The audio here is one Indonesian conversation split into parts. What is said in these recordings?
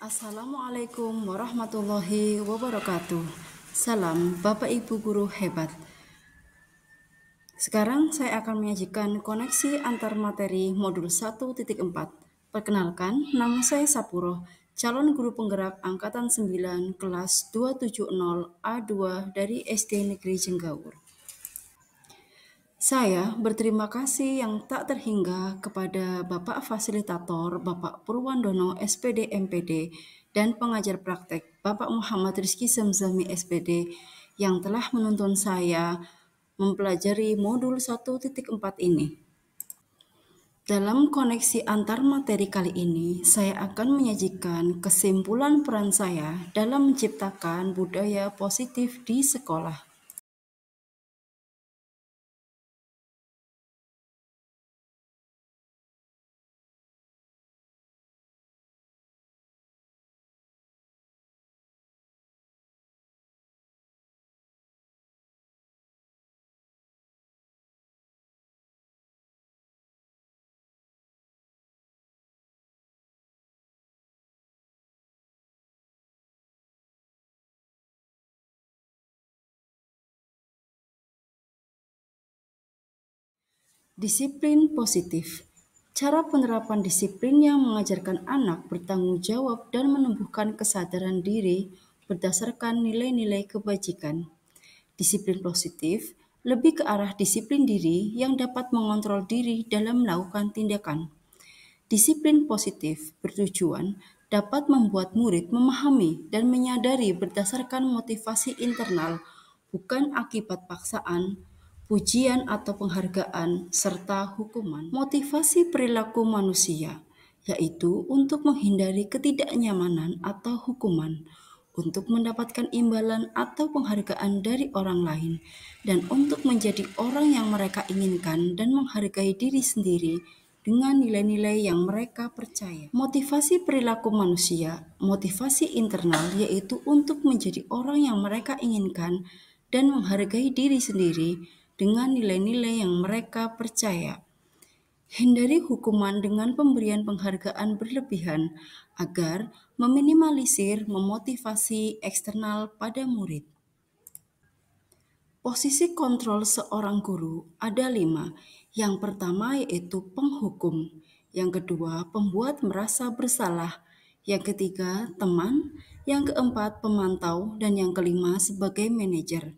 Assalamualaikum warahmatullahi wabarakatuh. Salam Bapak Ibu guru hebat. Sekarang saya akan menyajikan koneksi antar materi modul 1.4. Perkenalkan, nama saya Sapuro, calon guru penggerak angkatan 9 kelas 270 A2 dari SD Negeri Jenggaur. Saya berterima kasih yang tak terhingga kepada Bapak Fasilitator, Bapak Purwandono, SPD MPD, dan pengajar praktek, Bapak Muhammad Rizky Zamzami, SPD, yang telah menuntun saya mempelajari modul 1.4 ini. Dalam koneksi antar materi kali ini, saya akan menyajikan kesimpulan peran saya dalam menciptakan budaya positif di sekolah. Disiplin positif. Cara penerapan disiplin yang mengajarkan anak bertanggung jawab dan menumbuhkan kesadaran diri berdasarkan nilai-nilai kebajikan. Disiplin positif lebih ke arah disiplin diri yang dapat mengontrol diri dalam melakukan tindakan. Disiplin positif bertujuan dapat membuat murid memahami dan menyadari berdasarkan motivasi internal, bukan akibat paksaan, pujian atau penghargaan, serta hukuman. Motivasi perilaku manusia, yaitu untuk menghindari ketidaknyamanan atau hukuman, untuk mendapatkan imbalan atau penghargaan dari orang lain, dan untuk menjadi orang yang mereka inginkan dan menghargai diri sendiri dengan nilai-nilai yang mereka percaya. Motivasi perilaku manusia, motivasi internal yaitu untuk menjadi orang yang mereka inginkan dan menghargai diri sendiri dengan nilai-nilai yang mereka percaya. Hindari hukuman dengan pemberian penghargaan berlebihan agar meminimalisir memotivasi eksternal pada murid. Posisi kontrol seorang guru ada 5. Yang pertama yaitu penghukum, yang kedua pembuat merasa bersalah, yang ketiga teman, yang keempat pemantau, dan yang kelima sebagai manajer.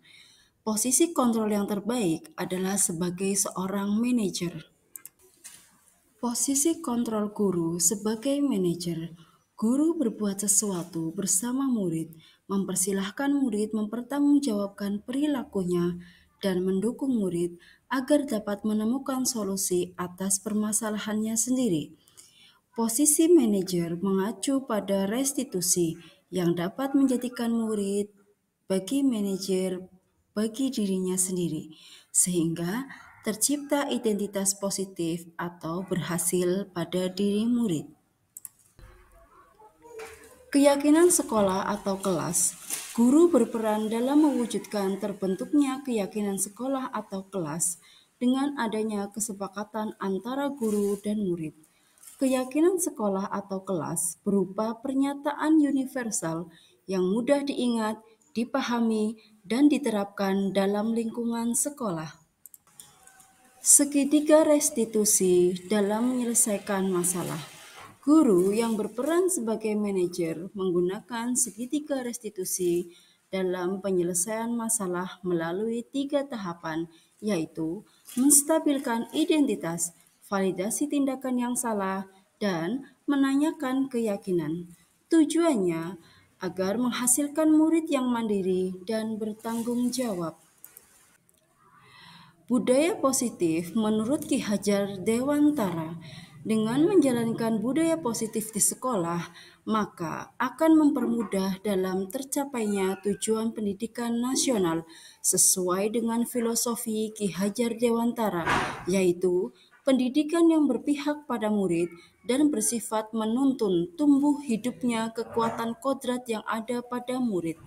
Posisi kontrol yang terbaik adalah sebagai seorang manajer. Posisi kontrol guru sebagai manajer. Guru berbuat sesuatu bersama murid, mempersilahkan murid mempertanggungjawabkan perilakunya, dan mendukung murid agar dapat menemukan solusi atas permasalahannya sendiri. Posisi manajer mengacu pada restitusi yang dapat menjadikan murid bagi manajer bagi dirinya sendiri, sehingga tercipta identitas positif atau berhasil pada diri murid. Keyakinan sekolah atau kelas, guru berperan dalam mewujudkan terbentuknya keyakinan sekolah atau kelas dengan adanya kesepakatan antara guru dan murid. Keyakinan sekolah atau kelas berupa pernyataan universal yang mudah diingat, dipahami, dan diterapkan dalam lingkungan sekolah. Segitiga restitusi dalam menyelesaikan masalah. Guru yang berperan sebagai manajer menggunakan segitiga restitusi dalam penyelesaian masalah melalui 3 tahapan, yaitu menstabilkan identitas, validasi tindakan yang salah, dan menanyakan keyakinan. Tujuannya agar menghasilkan murid yang mandiri dan bertanggung jawab. Budaya positif menurut Ki Hajar Dewantara, dengan menjalankan budaya positif di sekolah, maka akan mempermudah dalam tercapainya tujuan pendidikan nasional sesuai dengan filosofi Ki Hajar Dewantara, yaitu pendidikan yang berpihak pada murid dan bersifat menuntun tumbuh hidupnya kekuatan kodrat yang ada pada murid.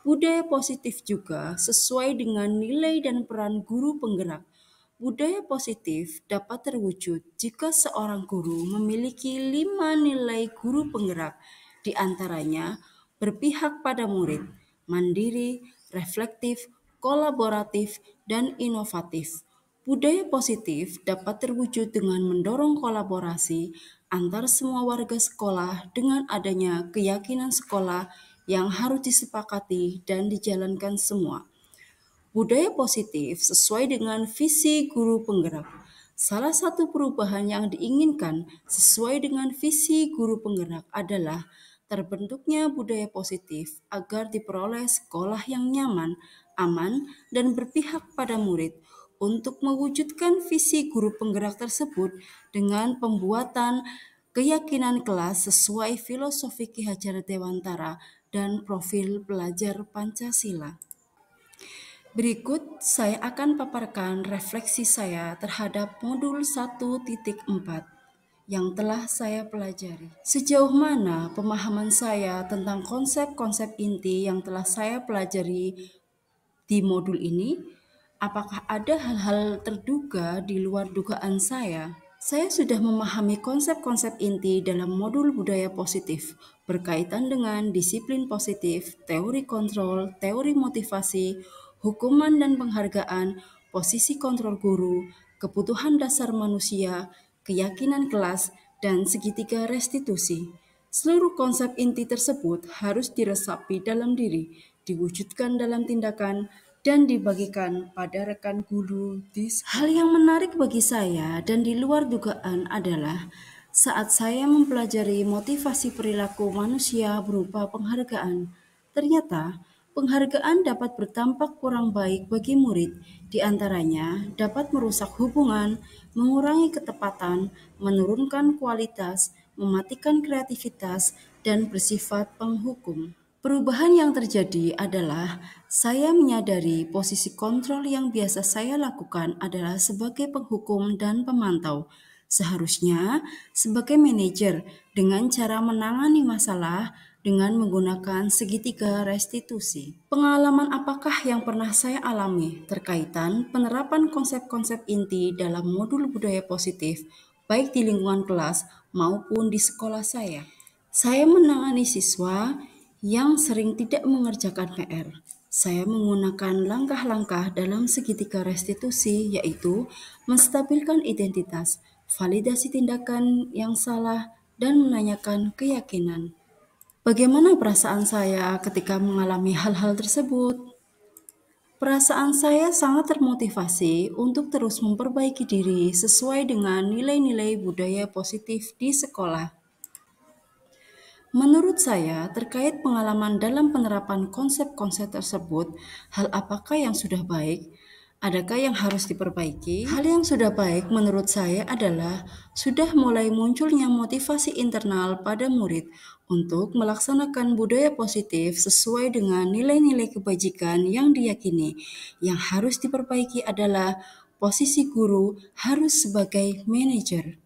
Budaya positif juga sesuai dengan nilai dan peran guru penggerak. Budaya positif dapat terwujud jika seorang guru memiliki 5 nilai guru penggerak. di antaranya berpihak pada murid, mandiri, reflektif, kolaboratif, dan inovatif. Budaya positif dapat terwujud dengan mendorong kolaborasi antar semua warga sekolah dengan adanya keyakinan sekolah yang harus disepakati dan dijalankan semua. Budaya positif sesuai dengan visi guru penggerak. Salah satu perubahan yang diinginkan sesuai dengan visi guru penggerak adalah terbentuknya budaya positif agar diperoleh sekolah yang nyaman, aman, dan berpihak pada murid. Untuk mewujudkan visi guru penggerak tersebut dengan pembuatan keyakinan kelas sesuai filosofi Ki Hajar Dewantara dan profil pelajar Pancasila. Berikut saya akan paparkan refleksi saya terhadap modul 1.4 yang telah saya pelajari. Sejauh mana pemahaman saya tentang konsep-konsep inti yang telah saya pelajari di modul ini? Apakah ada hal-hal terduga di luar dugaan saya? Saya sudah memahami konsep-konsep inti dalam modul budaya positif berkaitan dengan disiplin positif, teori kontrol, teori motivasi, hukuman dan penghargaan, posisi kontrol guru, kebutuhan dasar manusia, keyakinan kelas, dan segitiga restitusi. Seluruh konsep inti tersebut harus diresapi dalam diri, diwujudkan dalam tindakan, dan dibagikan pada rekan guru di sekolah. Hal yang menarik bagi saya dan di luar dugaan adalah saat saya mempelajari motivasi perilaku manusia berupa penghargaan, ternyata penghargaan dapat berdampak kurang baik bagi murid, di antaranya dapat merusak hubungan, mengurangi ketepatan, menurunkan kualitas, mematikan kreativitas, dan bersifat penghukum. Perubahan yang terjadi adalah saya menyadari posisi kontrol yang biasa saya lakukan adalah sebagai penghukum dan pemantau. Seharusnya sebagai manajer dengan cara menangani masalah dengan menggunakan segitiga restitusi. Pengalaman apakah yang pernah saya alami terkaitan penerapan konsep-konsep inti dalam modul budaya positif, baik di lingkungan kelas maupun di sekolah saya? Saya menangani siswa yang sering tidak mengerjakan PR. Saya menggunakan langkah-langkah dalam segitiga restitusi, yaitu menstabilkan identitas, validasi tindakan yang salah, dan menanyakan keyakinan. Bagaimana perasaan saya ketika mengalami hal-hal tersebut? Perasaan saya sangat termotivasi untuk terus memperbaiki diri sesuai dengan nilai-nilai budaya positif di sekolah. Menurut saya, terkait pengalaman dalam penerapan konsep-konsep tersebut, hal apakah yang sudah baik? Adakah yang harus diperbaiki? Hal yang sudah baik menurut saya adalah sudah mulai munculnya motivasi internal pada murid untuk melaksanakan budaya positif sesuai dengan nilai-nilai kebajikan yang diyakini. Yang harus diperbaiki adalah posisi guru harus sebagai manajer.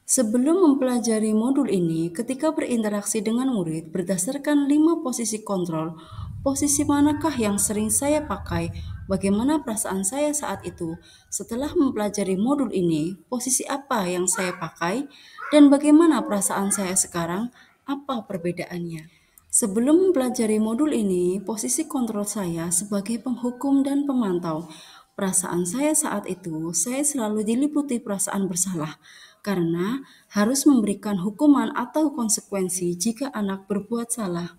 Sebelum mempelajari modul ini, ketika berinteraksi dengan murid berdasarkan 5 posisi kontrol, posisi manakah yang sering saya pakai? Bagaimana perasaan saya saat itu? Setelah mempelajari modul ini, posisi apa yang saya pakai? Dan bagaimana perasaan saya sekarang? Apa perbedaannya? Sebelum mempelajari modul ini, posisi kontrol saya sebagai penghukum dan pemantau. Perasaan saya saat itu, saya selalu diliputi perasaan bersalah karena harus memberikan hukuman atau konsekuensi jika anak berbuat salah.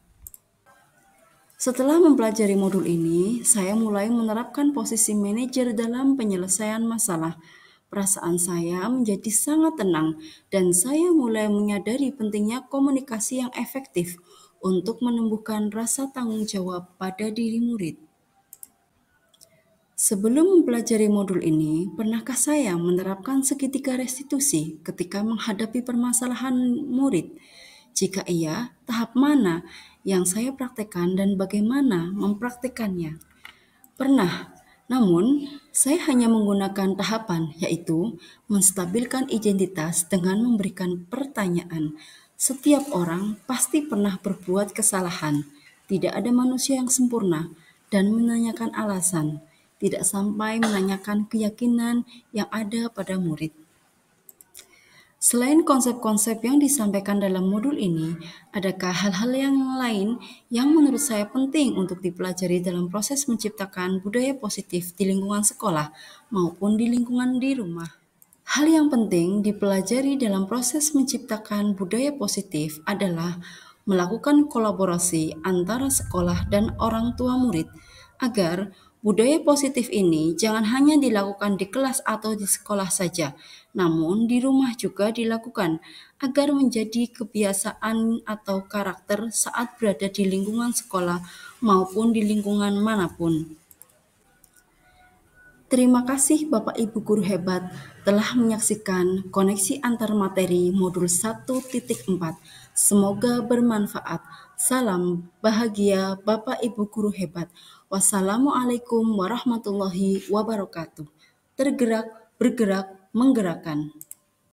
Setelah mempelajari modul ini, saya mulai menerapkan posisi manajer dalam penyelesaian masalah. Perasaan saya menjadi sangat tenang dan saya mulai menyadari pentingnya komunikasi yang efektif untuk menumbuhkan rasa tanggung jawab pada diri murid. Sebelum mempelajari modul ini, pernahkah saya menerapkan segitiga restitusi ketika menghadapi permasalahan murid? Jika iya, tahap mana yang saya praktekkan dan bagaimana mempraktekannya? Pernah, namun saya hanya menggunakan tahapan, yaitu menstabilkan identitas dengan memberikan pertanyaan. Setiap orang pasti pernah berbuat kesalahan. Tidak ada manusia yang sempurna dan menanyakan alasan, tidak sampai menanyakan keyakinan yang ada pada murid. Selain konsep-konsep yang disampaikan dalam modul ini, adakah hal-hal yang lain yang menurut saya penting untuk dipelajari dalam proses menciptakan budaya positif di lingkungan sekolah maupun di lingkungan di rumah? Hal yang penting dipelajari dalam proses menciptakan budaya positif adalah melakukan kolaborasi antara sekolah dan orang tua murid agar budaya positif ini jangan hanya dilakukan di kelas atau di sekolah saja, namun di rumah juga dilakukan agar menjadi kebiasaan atau karakter saat berada di lingkungan sekolah maupun di lingkungan manapun. Terima kasih Bapak Ibu Guru Hebat telah menyaksikan koneksi antar materi modul 1.4. Semoga bermanfaat. Salam bahagia Bapak Ibu Guru Hebat. Wassalamualaikum warahmatullahi wabarakatuh. Tergerak, bergerak, menggerakkan.